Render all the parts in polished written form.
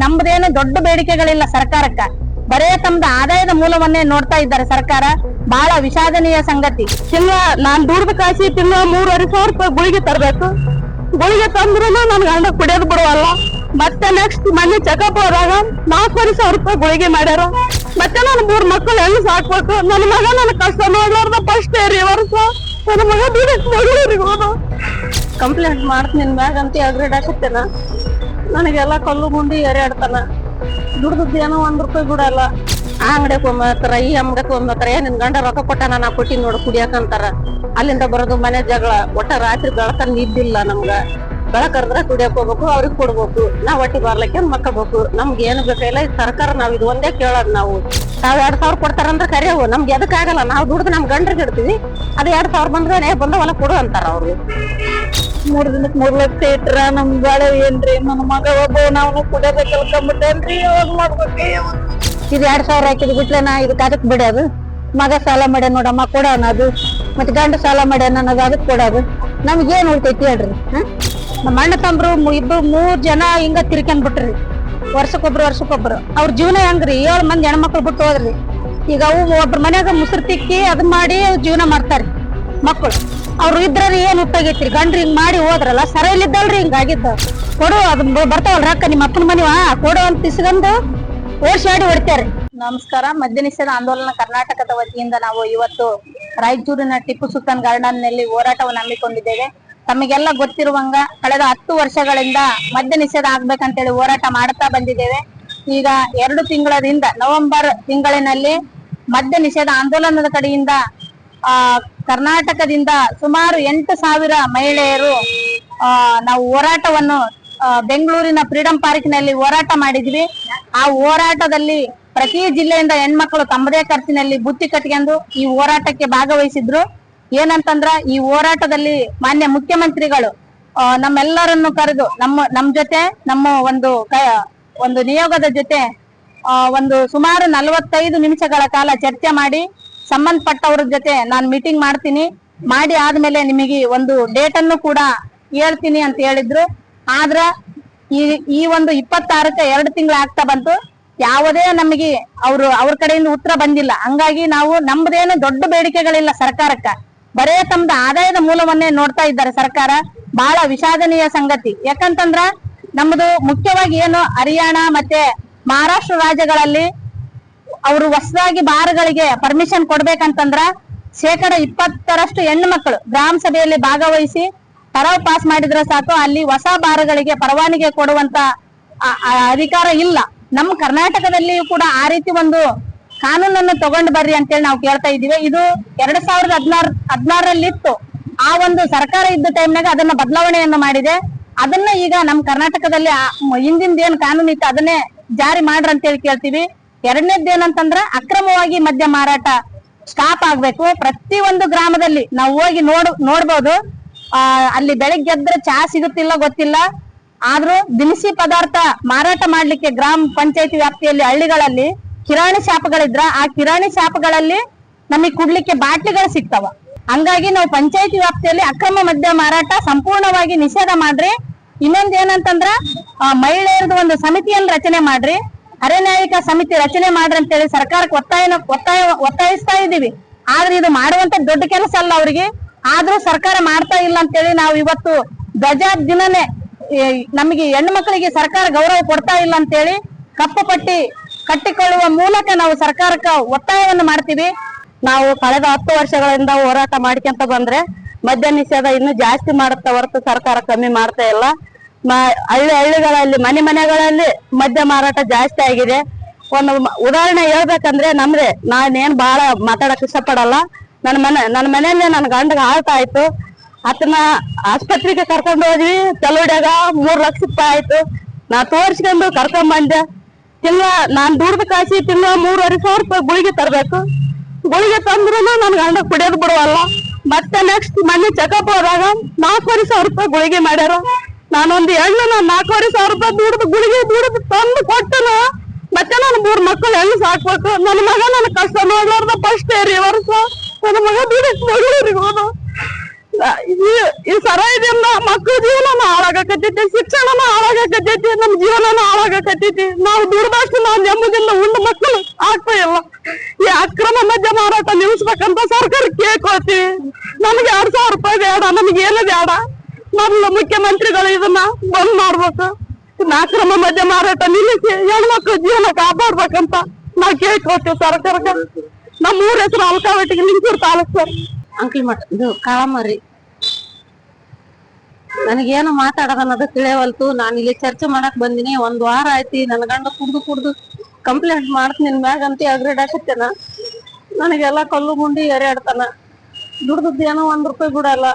ನಮ್ದೇನು ದೊಡ್ಡ ಬೇಡಿಕೆಗಳಿಲ್ಲ ಸರ್ಕಾರಕ್ಕ. ಬರೇ ತಮ್ದು ಆದಾಯದ ಮೂಲವನ್ನೇ ನೋಡ್ತಾ ಇದ್ದಾರೆ ಸರ್ಕಾರ. ಬಹಳ ವಿಷಾದನೀಯ ಸಂಗತಿ. ನಾನ್ ದುಡ್ದು ಕಾಸಿ ತಿಂಗಳ 3,500 ರೂಪಾಯಿ ಗುಳಿಗೆ ತರ್ಬೇಕು. ಗುಳಿಗೆ ತಂದ್ರು ನನ್ ಗಂಡ ಕುಡಿಯೋದು ಬಿಡುವಲ್ಲ. ಮತ್ತೆ ನೆಕ್ಸ್ಟ್ ಮನೆ ಚೆಕಪ್ ಹೋದಾಗ 4,500 ರೂಪಾಯಿ ಗುಳಿಗೆ ಮಾಡ್ಯಾರ. ಮತ್ತೆ ನಾನು 3 ಮಕ್ಕಳು ಹೆಂಗ್ ಸಾಕ್ಬೇಕು? ನನ್ನ ಮಗ ನನ್ನ ಕಷ್ಟ ನೋಡ್ಲಾರ್ದ ಫಸ್ಟ್ ಈ ವರ್ಷ ನನ್ನ ಮಗ ಬೆಂಗಳೂರಿಗೆ ಹೋದ. ಕಂಪ್ಲೇಂಟ್ ಮಾಡ್ತೀನಿ ನಿನ್ ಮ್ಯಾಗ ಅಂತ ಅಗ್ರೇಡ್ ಹಾಕತ್ತೇನ. ನನಗೆಲ್ಲ ಕಲ್ಲು ಗುಂಡಿ ಎರೆಯಾಡ್ತಾನ. ದುಡ್ದದ್ದು ಏನೋ 1 ರೂಪಾಯಿ ಬಿಡಲ್ಲ. ಆ ಅಂಗಡಿಗೆ ಹೋಗ್ತಾರ, ಈ ಅಂಗಡಿಗೆ ಹೋಗ್ತಾರ. ನಿನ್ ಗಂಡ ರೊಕ್ಕ ಕೊಟ್ಟಾನ, ನಾ ಕೊಟ್ಟಿನಿ ನೋಡು ಕುಡಿಯಾಕಂತಾರ. ಅಲ್ಲಿಂದ ಬರೋದು ಮನೆ ಜಗಳ. ಒಟ್ಟ ರಾತ್ರಿ ಬೆಳಕ ನಿದ್ದಿಲ್ಲ ನಮ್ಗ. ಬೆಳಕರ್ದ್ರ ಕುಡಿಯಕ್ ಹೋಗ್ಬೇಕು, ಅವ್ರಿಗೆ ಕೊಡ್ಬೇಕು. ನಾವ್ ಒಟ್ಟಿ ಬರ್ಲಿಕ್ಕೆ ಮಕ್ಕಬೇಕು. ನಮ್ಗೆ ಏನು ಬೇಕಾಗಿಲ್ಲ ಈ ಸರ್ಕಾರ. ನಾವ್ ಇದು ಒಂದೇ ಕೇಳೋದ್. ನಾವು 2,000 ಕೊಡ್ತಾರಂದ್ರೆ ಕರೆಯವು. ನಮ್ಗೆ ಎದಕ್ ಆಗಲ್ಲ. ನಾವ್ ದುಡ್ದು ನಮ್ ಗಂಡ್ರಿಗೆ ಇಡ್ತೀವಿ. ಅದು 2,000 ಬಂದ್ರೆ ಬಂದವಲ್ಲ ಕೊಡು ಅಂತಾರ ಅವ್ರು. 3 ದಿನಕ್ಕೆ 3 ಲಕ್ಷ ಇಟ್ರ ನಮ್ ಬಾಳೆ ಏನ್ರಿ? ನನ್ನ ಮಗ ಒಬ್ಬ ನಾವು ಕುಡಿಯೋದ ಕಲ್ಕೊಂಡ್ಬಿಟ್ಟೇನ್ರಿ. ಯಾವಾಗ ಮಾಡ್ಬೇಕು? ಇದು 2,000 ಹಾಕಿದ್ ಬಿಟ್ಲೆ ನಾ ಇದಕ್ಕೆ ಅದಕ್ ಬಿಡೋದು. ಮಗ ಸಾಲ ಮಾಡ್ಯ ನೋಡಮ್ಮ ಕೊಡೋಣ ಅದು. ಮತ್ತೆ ಗಂಡ ಸಾಲ ಮಾಡ್ಯ ನನಗ ಅದಕ್ ಕೊಡೋದು. ನಮ್ಗೇನ್ ಉಳ್ತೈತಿ ಹೇಳ್ರಿ? ನಮ್ಮ ಅಣ್ಣ ತಮ್ರು 3 ಜನ ಹಿಂಗ ತಿರ್ಕೊಂಡ್ ಬಿಟ್ರಿ. ವರ್ಷಕ್ಕೊಬ್ರು ಅವ್ರ ಜೀವನ ಹೆಂಗ್ರಿ? 7 ಮಂದಿ ಹೆಣ್ಮಕ್ಳು ಬಿಟ್ಟು ಹೋದ್ರಿ. ಈಗ ಅವು ಒಬ್ರ ಮನ್ಯಾಗ ಮುಸ್ರು ತಿಕ್ಕಿ ಅದ್ ಮಾಡಿ ಜೀವನ ಮಾಡ್ತಾರಿ ಮಕ್ಕಳು. ಅವ್ರು ಇದ್ರಿ ಏನ್ ಉಪ್ಪಾಗೈತ್ರಿ? ಗಂಡ್ರಿ ಹಿಂಗ್ ಮಾಡಿ ಹೋದ್ರಲ್ಲ, ಸರಿಯಲ್ಲಿದ್ದಲ್ರಿ ಹಿಂಗಾಗಿದ್ದ. ಕೊಡು ಅದ್ ಬರ್ತಾವಲ್ ರೊಕ್ಕ ನಿಮ್ಮ ಅಪ್ಪನ ಮನಿವ ಕೊಡು ಅಂತ ಇಸ್ಕೊಂಡು ಓಡ್ಸಾಡಿ ಹೊಡಿತಾರೆ. ನಮಸ್ಕಾರ. ಮದ್ಯ ನಿಷೇಧ ಆಂದೋಲನ ಕರ್ನಾಟಕದ ವತಿಯಿಂದ ನಾವು ಇವತ್ತು ರಾಯಚೂರಿನ ಟಿಪ್ಪು ಸುಲ್ತಾನ್ ಗಾರ್ಡನ್ ನಲ್ಲಿ ಹೋರಾಟವನ್ನು ಹಮ್ಮಿಕೊಂಡಿದ್ದೇವೆ. ತಮಗೆಲ್ಲ ಗೊತ್ತಿರುವಂಗ ಕಳೆದ 10 ವರ್ಷಗಳಿಂದ ಮದ್ಯ ನಿಷೇಧ ಆಗ್ಬೇಕಂತೇಳಿ ಹೋರಾಟ ಮಾಡುತ್ತಾ ಬಂದಿದ್ದೇವೆ. ಈಗ 2 ತಿಂಗಳಿಂದ ನವೆಂಬರ್ ತಿಂಗಳಿನಲ್ಲಿ ಮದ್ಯ ನಿಷೇಧ ಆಂದೋಲನದ ಕಡೆಯಿಂದ ಕರ್ನಾಟಕದಿಂದ ಸುಮಾರು 8,000 ಮಹಿಳೆಯರು ನಾವು ಹೋರಾಟವನ್ನು ಬೆಂಗಳೂರಿನ ಫ್ರೀಡಂ ಪಾರ್ಕ್ ನಲ್ಲಿ ಹೋರಾಟ ಮಾಡಿದ್ವಿ. ಆ ಹೋರಾಟದಲ್ಲಿ ಪ್ರತಿ ಜಿಲ್ಲೆಯಿಂದ ಹೆಣ್ಮಕ್ಳು ತಮ್ಮದೇ ಖರ್ಚಿನಲ್ಲಿ ಬುತ್ತಿ ಕಟ್ಕೊಂಡು ಈ ಹೋರಾಟಕ್ಕೆ ಭಾಗವಹಿಸಿದ್ರು. ಏನಂತಂದ್ರ ಈ ಹೋರಾಟದಲ್ಲಿ ಮಾನ್ಯ ಮುಖ್ಯಮಂತ್ರಿಗಳು ನಮ್ಮೆಲ್ಲರನ್ನು ಕರೆದು ನಮ್ ಜೊತೆ ನಮ್ಮ ಒಂದು ನಿಯೋಗದ ಜೊತೆ ಒಂದು ಸುಮಾರು 45 ನಿಮಿಷಗಳ ಕಾಲ ಚರ್ಚೆ ಮಾಡಿ ಸಂಬಂಧಪಟ್ಟವ್ರ ಜೊತೆ ನಾನು ಮೀಟಿಂಗ್ ಮಾಡ್ತೀನಿ, ಮಾಡಿ ಆದ್ಮೇಲೆ ನಿಮಗೆ ಒಂದು ಡೇಟ್ ಅನ್ನು ಕೂಡ ಹೇಳ್ತೀನಿ ಅಂತ ಹೇಳಿದ್ರು. ಆದ್ರ ಈ ಒಂದು 26ಕ್ಕೆ 2 ತಿಂಗಳು ಆಗ್ತಾ ಬಂತು. ಯಾವುದೇ ನಮಗೆ ಅವ್ರ ಕಡೆಯಿಂದ ಉತ್ತರ ಬಂದಿಲ್ಲ. ಹಂಗಾಗಿ ನಾವು ನಮ್ದೇನು ದೊಡ್ಡ ಬೇಡಿಕೆಗಳಿಲ್ಲ ಸರ್ಕಾರಕ್ಕ. ಬರೇ ತಮ್ದು ಆದಾಯದ ಮೂಲವನ್ನೇ ನೋಡ್ತಾ ಇದ್ದಾರೆ ಸರ್ಕಾರ. ಬಹಳ ವಿಷಾದನೀಯ ಸಂಗತಿ. ಯಾಕಂತಂದ್ರ ನಮ್ದು ಮುಖ್ಯವಾಗಿ ಏನು ಹರಿಯಾಣ ಮತ್ತೆ ಮಹಾರಾಷ್ಟ್ರ ರಾಜ್ಯಗಳಲ್ಲಿ ಅವರು ಹೊಸದಾಗಿ ಬಾರ್ಗಳಿಗೆ ಪರ್ಮಿಷನ್ ಕೊಡ್ಬೇಕಂತಂದ್ರ 20% ಹೆಣ್ಣು ಮಕ್ಕಳು ಗ್ರಾಮ ಸಭೆಯಲ್ಲಿ ಭಾಗವಹಿಸಿ ಠರಾವ್ ಪಾಸ್ ಮಾಡಿದ್ರೆ ಸಾಕು. ಅಲ್ಲಿ ಹೊಸ ಬಾರ್ಗಳಿಗೆ ಪರವಾನಗಿ ಕೊಡುವಂತ ಅಧಿಕಾರ ಇಲ್ಲ. ನಮ್ಮ ಕರ್ನಾಟಕದಲ್ಲಿಯೂ ಕೂಡ ಆ ರೀತಿ ಒಂದು ಕಾನೂನನ್ನು ತಗೊಂಡು ಬರ್ರಿ ಅಂತೇಳಿ ನಾವು ಕೇಳ್ತಾ ಇದೀವಿ. ಇದು 2016ರಲ್ಲಿ ಇತ್ತು. ಆ ಒಂದು ಸರ್ಕಾರ ಇದ್ದ ಟೈಮ್ನಾಗ ಅದನ್ನ ಬದಲಾವಣೆಯನ್ನು ಮಾಡಿದೆ. ಅದನ್ನ ಈಗ ನಮ್ಮ ಕರ್ನಾಟಕದಲ್ಲಿ ಹಿಂದಿಂದ ಏನ್ ಕಾನೂನು ಇತ್ತು ಅದನ್ನೇ ಜಾರಿ ಮಾಡ್ರಿ ಅಂತೇಳಿ ಕೇಳ್ತೀವಿ. 2ನೇದ್ದು ಏನಂತಂದ್ರ ಅಕ್ರಮವಾಗಿ ಮದ್ಯ ಮಾರಾಟ ಸ್ಟಾಪ್ ಆಗ್ಬೇಕು. ಪ್ರತಿ ಒಂದು ಗ್ರಾಮದಲ್ಲಿ ನಾವು ಹೋಗಿ ನೋಡ್ಬೋದು. ಅಲ್ಲಿ ಬೆಳಗ್ಗೆ ಎದ್ರೆ ಚಹಾ ಸಿಗುತ್ತಿಲ್ಲ ಗೊತ್ತಿಲ್ಲ. ಆದ್ರೂ ದಿನಸಿ ಪದಾರ್ಥ ಮಾರಾಟ ಮಾಡ್ಲಿಕ್ಕೆ ಗ್ರಾಮ ಪಂಚಾಯತಿ ವ್ಯಾಪ್ತಿಯಲ್ಲಿ ಹಳ್ಳಿಗಳಲ್ಲಿ ಕಿರಾಣಿ ಶಾಪ್ಗಳಿದ್ರ ಆ ಕಿರಾಣಿ ಶಾಪ್ಗಳಲ್ಲಿ ನಮಗೆ ಕುಡ್ಲಿಕ್ಕೆ ಬಾಟ್ಲಿಗಳು ಸಿಗ್ತಾವ. ಹಂಗಾಗಿ ನಾವು ಪಂಚಾಯತಿ ವ್ಯಾಪ್ತಿಯಲ್ಲಿ ಅಕ್ರಮ ಮದ್ಯ ಮಾರಾಟ ಸಂಪೂರ್ಣವಾಗಿ ನಿಷೇಧ ಮಾಡ್ರಿ. ಇನ್ನೊಂದ್ ಏನಂತಂದ್ರ ಮಹಿಳೆಯರದು ಒಂದು ಸಮಿತಿಯನ್ನು ರಚನೆ ಮಾಡ್ರಿ, ಅರೆನ್ಯಾಯಿಕ ಸಮಿತಿ ರಚನೆ ಮಾಡ್ರಿ ಅಂತೇಳಿ ಸರ್ಕಾರಕ್ಕೆ ಒತ್ತಾಯಿಸ್ತಾ ಇದೀವಿ. ಆದ್ರೆ ಇದು ಮಾಡುವಂತ ದೊಡ್ಡ ಕೆಲಸ ಅಲ್ಲ ಅವ್ರಿಗೆ. ಆದ್ರೂ ಸರ್ಕಾರ ಮಾಡ್ತಾ ಇಲ್ಲ ಅಂತೇಳಿ ನಾವು ಇವತ್ತು ಧ್ವಜ ದಿನನೇ ನಮಗೆ ಹೆಣ್ಣು ಮಕ್ಕಳಿಗೆ ಸರ್ಕಾರ ಗೌರವ ಕೊಡ್ತಾ ಇಲ್ಲ ಅಂತೇಳಿ ಕಪ್ಪು ಪಟ್ಟಿ ಕಟ್ಟಿಕೊಳ್ಳುವ ಮೂಲಕ ನಾವು ಸರ್ಕಾರಕ್ಕೆ ಒತ್ತಾಯವನ್ನು ಮಾಡ್ತೀವಿ. ನಾವು ಕಳೆದ 10 ವರ್ಷಗಳಿಂದ ಹೋರಾಟ ಮಾಡ್ಕೊಂತ ಬಂದ್ರೆ ಮದ್ಯ ನಿಷೇಧ ಇನ್ನು ಜಾಸ್ತಿ ಮಾಡುತ್ತಾ ಹೊರತು ಸರ್ಕಾರ ಕಮ್ಮಿ ಮಾಡ್ತಾ ಇಲ್ಲ. ಹಳ್ಳಿಗಳಲ್ಲಿ ಮನೆಗಳಲ್ಲಿ ಮದ್ಯ ಮಾರಾಟ ಜಾಸ್ತಿ ಆಗಿದೆ. ಒಂದು ಉದಾಹರಣೆ ಹೇಳ್ಬೇಕಂದ್ರೆ ನಮ್ದೆ, ನಾನೇನ್ ಬಹಳ ಮಾತಾಡಕ್ ಇಷ್ಟಪಡಲ್ಲ. ನನ್ನ ಮನೆಯಲ್ಲೇ ನನ್ ಗಂಡಗ ಆಳ್ತ ಆಯ್ತು. ಆತನ ಆಸ್ಪತ್ರೆಗೆ ಕರ್ಕೊಂಡ್ ಹೋದ್ವಿ. ತಲುಡ್ಯಾಗ 3 ಲಕ್ಷ ರೂಪಾಯಿ ಆಯ್ತು. ನಾ ತೋರ್ಸ್ಕೊಂಡು ಕರ್ಕೊಂಡ್ ಬಂದೆ. ನಾನ್ ದುಡ್ದು ಕಾಸಿ ತಿಂಗಳ 3,500 ರೂಪಾಯಿ ಗುಳಿಗೆ ತರ್ಬೇಕು. ಗುಳಿಗೆ ತಂದ್ರು ನನ್ ಗಂಡ ಕುಡಿಯೋದು ಬಿಡುವಲ್ಲ. ಮತ್ತೆ ನೆಕ್ಸ್ಟ್ ಮನೆ ಚೆಕಪ್ ಹೋದಾಗ 4,500 ರೂಪಾಯಿ ಗುಳಿಗೆ ಮಾಡ್ಯಾರ. ನಾನೊಂದು ಹೆಣ್ಣು 4,500 ರೂಪಾಯಿ ಗುಳಿಗೆ ದುಡ್ದು ತಂದು ಕೊಟ್ಟನ. ಮತ್ತೆ ನಾನು 3 ಮಕ್ಕಳು ಹೆಂಗ್ ಸಾಕ್ಬೇಕು? ನನ್ನ ಮಗ ನನ್ನ ಕಷ್ಟ ನೋಡ್ಲಾರ್ದ ಫಸ್ಟ್ ಈ ವರ್ಷ ನನ್ನ ಮಗ ಬೆಂಗಳೂರಿಗೆ ಹೋದ. ಈ ಸರಾಯದಿಂದ ಮಕ್ಕಳ ಜೀವನನ ಹಾಳಾಗಕತ್ತೈತಿ, ಶಿಕ್ಷಣನ ಹಾಳಾಗಕತ್ತೈತಿ, ನಮ್ ಜೀವನನ ಹಾಳಾಗಕತ್ತೈತಿ. ನಾವು ದುಡ್ದಷ್ಟು ನಾವು ನೆಮ್ಮದಿಯಿಂದ ಉಂಡು ಮಕ್ಕಳು ಆಗ್ತಾ ಇಲ್ಲ. ಈ ಅಕ್ರಮ ಮದ್ಯ ಮಾರಾಟ ನಿಲ್ಲಿಸ್ಬೇಕಂತ ಸರ್ಕಾರ ಕೇಳ್ಕೊಳ್ತೀವಿ. ನಮ್ಗೆ 2,000 ರೂಪಾಯಿ ಬೇಡ, ನಮ್ಗೆ ಏನು ಬೇಡ. ಮೊದಲು ಮುಖ್ಯಮಂತ್ರಿಗಳು ಇದನ್ನ ಬಂದ್ ಮಾಡ್ಬೇಕು. ಅಕ್ರಮ ಮದ್ಯ ಮಾರಾಟ ನಿಲ್ಲಿಸಿ ಹೆಣ್ಮಕ್ಳ ಜೀವನ ಕಾಪಾಡ್ಬೇಕಂತ ನಾವ್ ಕೇಳ್ಕೊಳ್ತೀವಿ ಸರ್ಕಾರಕ್ಕೆ. ನಮ್ಮ ಊರ ಹೆಸರು ಅಲ್ಕಾವಟ್ಟಿಗೆ ಲಿಂಗಸೂರು ತಾಲೂಕು ಸರ್. ಅಂಕಲ್ ಮಠ ಇದು ಕಾಳಮರಿ. ನನಗೇನು ಮಾತಾಡೋದನ್ನೋದು ತಿಳಿಯವಲ್ತು. ನಾನು ಇಲ್ಲಿ ಚರ್ಚೆ ಮಾಡಕ್ ಬಂದಿನಿ. 1 ವಾರ ಆಯ್ತಿ. ನನ್ನ ಗಂಡ ಕುಡ್ದು ಕಂಪ್ಲೇಂಟ್ ಮಾಡ್ತೀನಿ ನಿನ್ ಮ್ಯಾಗಂತ ಅಗ್ರೇಡ್ ಹಾಕತ್ತೇನ. ನನಗೆಲ್ಲ ಕಲ್ಲು ಗುಂಡಿ ಎರೆಯಾಡ್ತಾನ. ದುಡ್ದದ್ದು ಏನೋ 1 ರೂಪಾಯಿ ಬಿಡಲ್ಲ.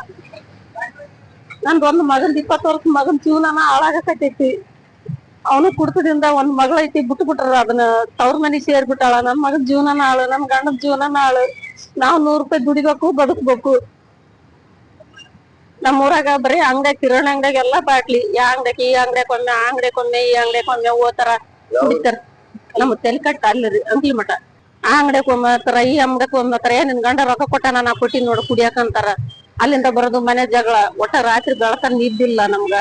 ನಂದು ಒಂದು ಮಗನ್ 20 ವರ್ಷ ಮಗನ್ ಜೀವನನ ಹಾಳಾಗಕತ್ತೈತಿ. ಅವನು ಕುಡ್ತದಿಂದ 1 ಮಗಳೈತಿ, ಬಿಟ್ರ ಅದನ್ನ ತವ್ರ ಮನಿ ಸೇರ್ಬಿಟ್ಟಾಳ. ನನ್ ಮಗನ್ ಜೀವನನ ಹಾಳು, ನನ್ ಗಂಡನ ಜೀವನನ ಹಾಳು. ನಾವ್ 100 ರೂಪಾಯಿ ದುಡಿಬೇಕು, ಬದುಕ್ಬೇಕು. ನಮ್ಮೂರಾಗ ಬರೀ ಅಂಗಡಿ, ಕಿರಾಣಿ ಅಂಗಡಿಯಾಗ ಎಲ್ಲಾ ಬಾಟ್ಲಿ. ಯಾ ಅಂಗಡಿಗೆ ಈ ಅಂಗಡಿಯಾಕೊಮ್ಮೆ, ಆ ಅಂಗಡಿಯಾಕೊಮ್ಮೆ, ಈ ಅಂಗಡಿಯಾಕೊಮ್ಮೆ ಓತಾರ ಕುಡಿತಾರ. ನಮ್ ತೆಲಿಕಟ್ಟ ಅಲ್ಲಿ ಅಂಕಲಿ ಮಠ. ಆ ಅಂಗಡಿಯಾಕೊಮ್ಮತಾರ, ಈ ಅಂಗಡಿಯಾಕೊಮ್ಮತಾರ. ನಿನ್ ಗಂಡ ರೊಕ್ಕ ಕೊಟ್ಟಾನ, ನಾ ಕೊಟ್ಟಿನ್ ನೋಡು ಕುಡಿಯಾಕಂತಾರ. ಅಲ್ಲಿಂದ ಬರೋದು ಮನೆ ಜಗಳ. ಒಟ್ಟ ರಾತ್ರಿ ಬೆಳಕ ನಿದ್ದಿಲ್ಲ ನಮ್ಗ.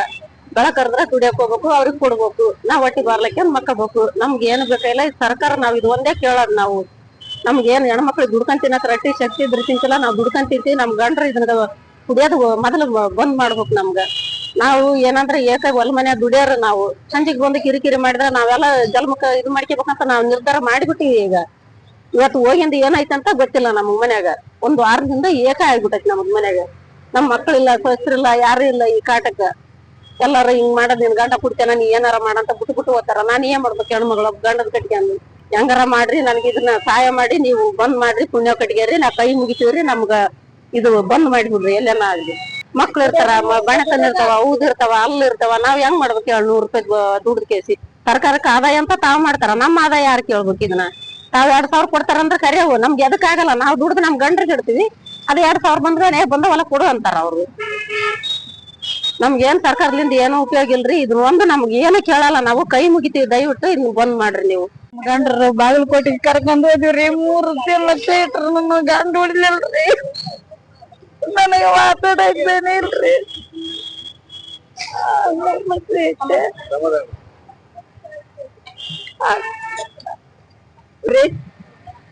ಬೆಳಕರ್ದ್ರ ದುಡಿಯಾಕ ಹೋಗ್ಬೇಕು, ಅವ್ರಿಗೆ ಕೊಡ್ಬೇಕು. ನಾವ್ ಒಟ್ಟಿ ಬರ್ಲಿಕ್ಕೆ ಮಕ್ಕಬೇಕು. ನಮ್ಗೆ ಏನು ಬೇಕಾಗಿಲ್ಲ ಈ ಸರ್ಕಾರ. ನಾವ್ ಇದು ಒಂದೇ ಕೇಳೋದ್. ನಾವು ನಮ್ಗೇನ್ ಹೆಣ್ಮಕ್ಳಿಗೆ ದುಡ್ಕೊಂಡ್ ತಿನ್ನಕ್ ರಟ್ಟಿ ಶಕ್ತಿ ಇದ್ರ ತಿಂತಿಲ್ಲ. ನಾವ್ ದುಡ್ಕೊಂಡ್ ತಿಂತೀವಿ. ನಮ್ ಗಂಡ್ರ ಇದನ್ನ ಕುಡಿಯೋದು ಮೊದಲು ಬಂದ್ ಮಾಡ್ಬೇಕು ನಮ್ಗ. ನಾವು ಏನಂದ್ರೆ ಹೊಲ ಮನೆ ದುಡಿಯೋರು. ನಾವು ಸಂಜೆಗ್ ಬಂದು ಕಿರಿಕಿರಿ ಮಾಡಿದ್ರೆ ನಾವೆಲ್ಲ ಜಲ್ಮಕ್ಕ ಇದು ಮಾಡ್ಕೋಬೇಕಂತ ನಾವ್ ನಿರ್ಧಾರ ಮಾಡಿಬಿಟ್ಟಿವಿ. ಈಗ ಇವತ್ತು ಹೋಗಿಂದ ಏನಾಯ್ತಂತ ಗೊತ್ತಿಲ್ಲ. ನಮ್ ಮನ್ಯಾಗ 1 ವಾರದಿಂದ ಆಗ್ಬಿಟ್ಟೈತಿ ನಮಗ್ ಮನ್ಯಾಗ. ನಮ್ ಮಕ್ಳಿಲ್ಲ, ಸೊಸರಿಲ್ಲ, ಯಾರು ಇಲ್ಲ. ಈ ಕಾಟಕ್ಕ ಎಲ್ಲಾರು ಹಿಂಗ್ ಮಾಡೋದ್, ನಿನ್ ಗಂಡ ಕುಡ್ತೇನ, ನೀ ಏನಾರ ಮಾಡಂತ ಬಿಟ್ಟು ಹೋಗ್ತಾರ. ನಾನ್ ಏನ್ ಮಾಡ್ಬೇಕು? ಹೆಣ್ಮಗಳು ಗಂಡದ ಕಟ್ಕೊಂಡು ಹೆಂಗಾರ ಮಾಡ್ರಿ, ನನ್ಗೆ ಇದನ್ನ ಸಹಾಯ ಮಾಡಿ, ನೀವು ಬಂದ್ ಮಾಡ್ರಿ, ಪುಣ್ಯ ಕಟ್ಗೇರಿ. ನಾ ಕೈ ಮುಗಿತೀವ್ರಿ, ನಮ್ಗ ಇದು ಬಂದ್ ಮಾಡಿಬಿಡ್ರಿ. ಎಲ್ಲೆಲ್ಲ ಆಗ್ಲಿ. ಮಕ್ಳು ಇರ್ತಾರ, ಬಣತನ ಇರ್ತಾವ, ಊದಿರ್ತಾವ, ಇರ್ತಾವ. ನಾವ್ ಹೆಂಗ್ ಮಾಡ್ಬೇಕು? 100 ರೂಪಾಯಿ ದುಡ್ದು ಕೇಸಿ ಸರ್ಕಾರಕ್ಕೆ ಆದಾಯ ಅಂತ ತಾವ್ ಮಾಡ್ತಾರ. ನಮ್ಮ ಆದಾಯ ಯಾರು ಕೇಳ್ಬೇಕು? ಇದನ್ನ ತಾವ್ 2,000 ಕೊಡ್ತಾರಂದ್ರ ಕರೆಯವು. ನಮ್ಗೆ ಎದಕ್ ಆಗಲ್ಲ. ನಾವ್ ದುಡ್ದು ನಮ್ ಗಂಡ್ರಿಗೆ ಇಡ್ತೀವಿ. ಅದ್ 2,000 ಬಂದ ಹೊಲ ಕೊಡು ಅಂತಾರ ಅವ್ರು. ನಮ್ಗೇನ್ ಸರ್ಕಾರದಿಂದ ಏನು ಉಪಯೋಗ ಇಲ್ರಿ. ಇದನ್ನ ಒಂದು ನಮ್ಗೆ ಏನು ಕೇಳಲ್ಲ. ನಾವು ಕೈ ಮುಗಿತೀವಿ. ದಯವಿಟ್ಟು ಇದನ್ನ ಬಂದ್ ಮಾಡ್ರಿ ನೀವು. ಗಂಡ್ರು ಬಾಗಲಕೋಟೆಗೆ ಕರ್ಕೊಂಡ್ ಹೋದಿವ್ರಿ. 3 ಲಕ್ಷ ಇಟ್ರ ನಮ್ಮ ಗಂಡ ಹೊಡಿಲಿಲ್ರಿ. ನನಗೆ ಮಾತಾಡಕ್ದೇನೆ ಇಲ್ರಿ.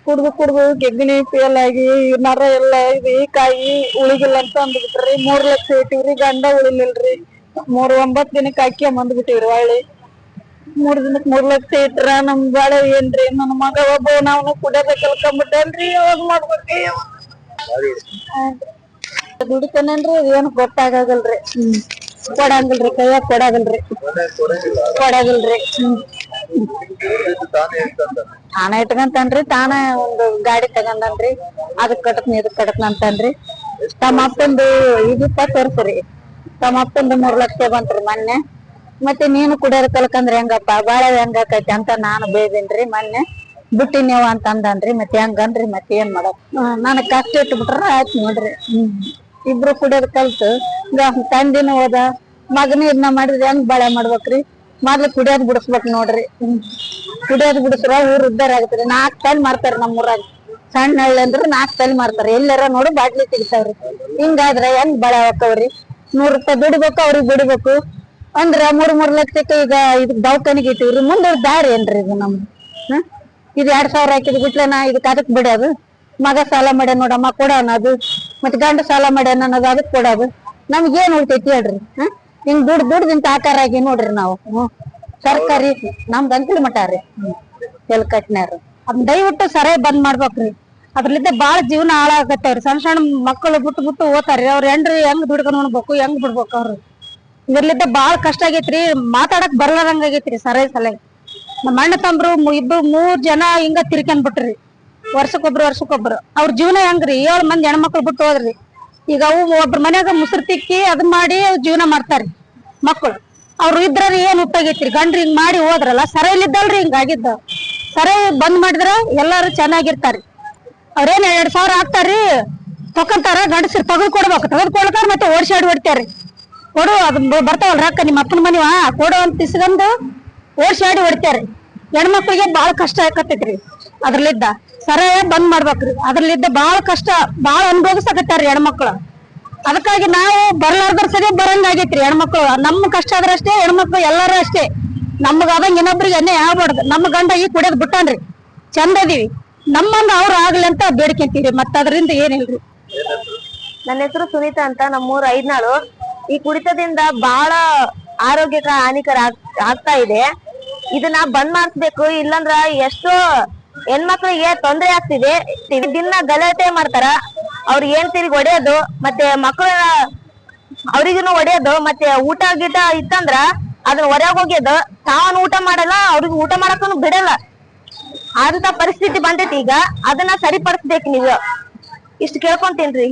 ಕುಡ್ದು ಗೆಗ್ಗಿನಿ ಫೇಲ್ ಆಗಿ ನರ ಎಲ್ಲ ಇದು ಕಾಯಿ ಉಳಿಗಿಲ್ಲ ಅಂತ ಅಂದ್ಬಿಟ್ರಿ. 3 ಲಕ್ಷ ಇಟ್ಟಿವ್ರಿ. ಗಂಡ ಉಳಿಲಿಲ್ರಿ. 9 ದಿನಕ್ಕೆ ಅಕ್ಕಿ ಬಂದ್ಬಿಟ್ಟಿವ್ರಿ. ಹೊಳ್ಳಿ 3 ದಿನಕ್ಕೆ 3 ಲಕ್ಷ ಇಟ್ರ ನಮ್ ಬಾಳೆ ಏನ್ರಿ? ನನ್ನ ಮಗ ಒಬ್ಬ ನಾವು ಕುಡಿಯೋದ ಕಲ್ಕೊಂಡ್ಬಿಟ್ಟೇನ್ರಿ. ಯಾವಾಗ ಮಾಡ್ಬೇಕ್ರಿ? ದುಡಿತೇನೇನ್ರಿ? ಏನು ಗೊತ್ತಾಗಲ್ರಿ. ಕೊಡಂಗಿಲ್ರಿ, ಕೈಯಾಗ ಕೊಡಾಗಲ್ರಿ. ತಾನ ಇಟ್ಕಂತನ್ರಿ. ತಾನ ಒಂದು ಗಾಡಿ ತಗಂದನ್ರಿ. ಅದಕ್ ಕಟಕ್ನಿ ಇದಕ್ ಕಟಕ್ನ ಅಂತನ್ರಿ. ತಮ್ಮ ಅಪ್ಪಂದು 20 ವರ್ಷ ರೀ. ತಮ್ಮ ಅಪ್ಪಂದು 3 ಲಕ್ಷ ಬಂತ್ರಿ ಮೊನ್ನೆ. ಮತ್ತೆ ನೀನು ಕುಡಿಯೋದ್ ಕಲ್ಕಂದ್ರೆ ಹೆಂಗಪ್ಪ, ಬಾಳೆ ಹೆಂಗಾಕೈತಿ ಅಂತ ನಾನು ಬೇದಿನ್ರಿ. ಮೊನ್ನೆ ಬಿಟ್ಟಿ ನೀವು ಅಂತ ಅಂದನ್ರಿ. ಮತ್ತೆ ಹೆಂಗನ್ರಿ? ಮತ್ತೆ ಏನ್ ಮಾಡಕ್? ನನಗ್ ಕಷ್ಟ ಇಟ್ಬಿಟ್ರ ಆಯ್ತು ನೋಡ್ರಿ. ಇಬ್ರು ಕುಡಿಯೋದ್ ಕಲ್ತು ತಂದಿನ ಹೋದ ಮಗನ ಇದನ್ನ ಮಾಡಿದ್ರೆ ಹೆಂಗ್ ಬಾಳೆ ಮಾಡ್ಬೇಕ್ರಿ? ಮೊದ್ಲು ಕುಡಿಯೋದ್ ಬಿಡಿಸ್ಬೇಕ್ ನೋಡ್ರಿ. ಕುಡಿಯೋದ್ ಬಿಡಿಸ್ರ ಊರ್ ಉದ್ದಾರ ಆಗತ್ರಿ. 4 ತಲೆ ಮಾಡ್ತಾರ ನಮ್ಮೂರಾಗ. ಸಣ್ಣ ಹಳ್ಳಿ ಅಂದ್ರೆ 4 ತಲೆ ಮಾಡ್ತಾರ. ಎಲ್ಲಾರ ನೋಡು ಬಾಟ್ಲಿ ತೆಗಿತಾವ್ರಿ. ಹಿಂಗಾದ್ರೆ ಹೆಂಗ್ ಬಾಳೆ ಹಾಕವ್ರಿ? 100 ರೂಪಾಯಿ ದುಡಿಬೇಕು, ಅವ್ರಿಗೆ ಬಿಡ್ಬೇಕು ಅಂದ್ರ 3 ಲಕ್ಷಕ್ಕೆ ಈಗ ಇದಕ್ ದವಾಖಾನಿಗೆ ಇಟ್ಟಿವ್ರಿ. ಮುಂದೆ ದಾರಿ ಏನ್ರಿ ಇದು ನಮ್ದು? ಇದು 2,000 ಹಾಕಿದ್ ಬಿಟ್ಲೇನ ಇದಕ್ ಅದಕ್ ಬಿಡೋದು? ಮಗ ಸಾಲ ಮಾಡ್ಯಾನ ನೋಡಮ್ಮ ಕೊಡೋಣ ಅದು. ಮತ್ ಗಂಡ ಸಾಲ ಮಾಡ್ಯಾನ ಅನ್ನೋದು ಅದಕ್ ಕೊಡೋದು. ನಮ್ಗೇನ್ ಉಳ್ತೈತಿ ಹೇಳ್ರಿ? ಹಿಂಗ್ ದುಡ್ದಿಂತ ಆಕಾರ ಆಗಿ ನೋಡ್ರಿ ನಾವು. ಸರ್ಕಾರಿ ನಮ್ದು ಅಂಕಲಿ ಮಠ ರೀ. ತೆಲ್ಕಟ್ನ್ಯಾರ ಅದ್ ದಯವಿಟ್ಟು ಸರಿಯಾಗಿ ಬಂದ್ ಮಾಡ್ಬೇಕ್ರಿ. ಅದ್ರಲ್ಲಿದ್ದ ಬಾಳ ಜೀವನ ಹಾಳಾಗತ್ತವ್ರಿ. ಸಣ್ಣ ಮಕ್ಕಳು ಬಿಟ್ಟು ಓದ್ತಾರ್ರಿ. ಅವ್ರ ಹೆಂಗ್ ದುಡ್ಕೊಂಡ್ ಉಣ್ಬೇಕು, ಹೆಂಗ್ ಬಿಡ್ಬೇಕು ಅವ್ರು? ಇದ್ರಲ್ಲಿದ್ದ ಬಾಳ ಕಷ್ಟ ಆಗೈತ್ರಿ. ಮಾತಾಡಕ್ ಬರ್ಲಾರಂಗ ಆಗೈತ್ರಿ. ಸರಿಯಾಗಿ ಸಲ ನಮ್ಮ ಅಣ್ಣ ತಮ್ರು 3 ಜನ ಹಿಂಗ ತಿರ್ಕೊಂಡ್ ಬಿಟ್ರಿ. ವರ್ಷಕ್ಕೊಬ್ರು. ಅವ್ರ ಜೀವನ ಹೆಂಗ್ರಿ? 7 ಮಂದಿ ಹೆಣ್ಮಕ್ಳು ಬಿಟ್ಟು ಹೋದ್ರಿ. ಈಗ ಅವು ಒಬ್ರ ಮನ್ಯಾಗ ಮುಸ್ರು ತಿಕ್ಕಿ ಅದ್ ಮಾಡಿ ಜೀವನ ಮಾಡ್ತಾರಿ ಮಕ್ಕಳು. ಅವ್ರು ಇದ್ರ ಏನ್ ಉಪ್ಪಾಗೈತ್ರಿ? ಗಂಡ್ರಿ ಹಿಂಗ್ ಮಾಡಿ ಹೋದ್ರಲ್ಲ, ಸರಿಯಲ್ಲಿದ್ದಲ್ರಿ ಹಿಂಗಾಗಿದ್ದ. ಸರಿ ಬಂದ್ ಮಾಡಿದ್ರ ಎಲ್ಲಾರು ಚೆನ್ನಾಗಿರ್ತಾರಿ. ಅವ್ರೇನ್ 2,000 ಹಾಕ್ತಾರಿ, ತಕೊಂತಾರ. ಗಂಡಸರು ತೆಗೆದುಕೊಡ್ತಾರ. ಮತ್ತೆ ಓಡ್ಸಾಡಿ ಹೊಡ್ತಾರಿ. ಕೊಡು ಅದ್ ಬರ್ತಾವಲ್ ರೊಕ್ಕ ನಿಮ್ಮ ಅಪ್ಪನ ಮನಿವ ಕೊಡು ಅಂತ ಇಸ್ಕೊಂಡು ಓಡ್ಸಾಡಿ ಹೊಡ್ತಾರಿ. ಹೆಣ್ಮಕ್ಳಿಗೆ ಬಾಳ ಕಷ್ಟ ಆಕತ್ತೈತ್ರಿ. ಅದ್ರಲ್ಲಿದ್ದ ಸರಿಯಾಗಿ ಬಂದ್ ಮಾಡ್ಬೇಕ್ರಿ. ಅದ್ರಲ್ಲಿದ್ದ ಬಾಳ ಕಷ್ಟ ಬಾಳ ಅನುಭವಿಸಕತ್ತಾರ್ರಿ ಹೆಣ್ಮಕ್ಳು. ಅದಕ್ಕಾಗಿ ನಾವು ಬರ್ಲಾರ್ದ್ರ ಸರಿ ಬರಂಗಾಗೈತ್ರಿ ಹೆಣ್ಮಕ್ಳು. ನಮ್ಮ ಕಷ್ಟ ಆದ್ರ ಅಷ್ಟೇ, ಹೆಣ್ಮಕ್ಳು ಎಲ್ಲಾರು ಅಷ್ಟೇ. ನಮ್ಗ ಆದಂಗ ಇನ್ನೊಬ್ರಿಗೆ ಅನ್ಯಾಯ ಆಗ್ಬಾರ್ದು. ನಮ್ಮ ಗಂಡ ಈ ಕುಡಿಯೋದ್ ಬಿಟ್ಟಾನ್ರಿ, ಚಂದ ಇದೀವಿ, ನಮ್ಮಂಗ ಅವ್ರು ಆಗ್ಲಿ ಅಂತ ಬೇಡ್ಕೊಂತೀರಿ, ಮತ್ತ ಅದರಿಂದ ಏನಿಲ್ರಿ. ನನ್ನ ಹೆಸರು ಸುನೀತಾ ಅಂತ, ನಮ್ಮೂರು ಐದ್ನಾಳು. ಈ ಕುಡಿತದಿಂದ ಬಹಳ ಆರೋಗ್ಯಕ್ಕೆ ಹಾನಿಕರ ಆಗ್ತಾ ಇದೆ. ಇದನ್ನ ಬಂದ್ ಮಾಡಿಸ್ಬೇಕು, ಇಲ್ಲಂದ್ರ ಎಷ್ಟೋ ಹೆಣ್ಮಕ್ಳಿಗೆ ತೊಂದರೆ ಆಗ್ತಿದೆ. ದಿನ ಗಲಾಟೆ ಮಾಡ್ತಾರ, ಅವ್ರ ಏನ್ ತಿರುಗಿ ಹೊಡೆಯೋದು, ಮತ್ತೆ ಮಕ್ಕಳ ಅವ್ರಿಗೂ ಹೊಡೆಯೋದು, ಮತ್ತೆ ಊಟ ಗೀಟ ಇತ್ತಂದ್ರ ಅದನ್ನ ಹೊರಗೆ ಹೋಗ್ಯೋದು. ತಾವನ್ ಊಟ ಮಾಡಲ್ಲ, ಅವ್ರಿಗೆ ಊಟ ಮಾಡಕ್ಕೂ ಬಿಡಲ್ಲ. ಅಂತ ಪರಿಸ್ಥಿತಿ ಬಂದೈತಿ ಈಗ. ಅದನ್ನ ಸರಿಪಡಿಸ್ಬೇಕು ನೀವು, ಇಷ್ಟು ಕೇಳ್ಕೊಂತೀನ್ರಿ.